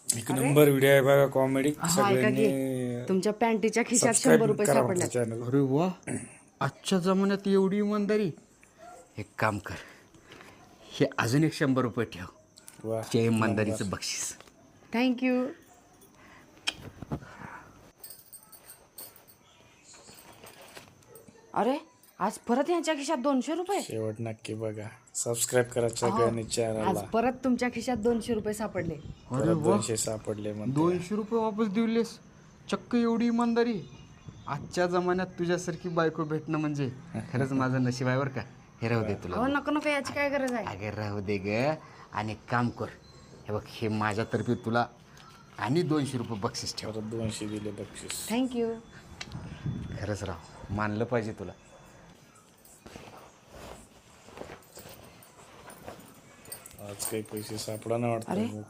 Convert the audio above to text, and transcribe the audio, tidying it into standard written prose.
एक number video आहे बघा, कॉमेडी. हा, ऐका सगळ्यांनी की तुमच्या पॅन्टीच्या खिशात सबस्क्राईब 100 रुपये करा सापडले. आमच्या चॅनल. अरे वा, आजच्या जमान्यात एवढी इमानदारी. एक काम कर, हे अजून एक 100 रुपये ठेव, वा, ते इमानदारीचं बक्षीस. थँक्यू. अरे आज परत यांच्या खिशात 200 रुपये. शेवट नक्की बघा. सबस्क्राईब करा सगळ्यांनी आज चॅनलला. परत तुमच्या खिशात 200 रुपये सापडले. अरे परत वा, 200 सापडले म्हणते. 200 रुपये वापस दिलेस. चक्क एवढी इमानदारी. आजच्या जमान्यात तुझ्यासारखी बायको भेटणं म्हणजे खरंच माझं नशीब आहे बरं का. हे राहू दे तुला. अहो नको नको, याची काय गरज आहे. अगे राहू दे ग. आणि एक काम कर, हे बघ, हे माझ्यातर्फे तुला आणि 200 रुपये बक्षीस ठेव. परत 200 दिले बक्षीस. थँक्यू. खरंच राव, मानलं पाहिजे तुला. आज काही पैसे सापडा ना अरे वाटतं.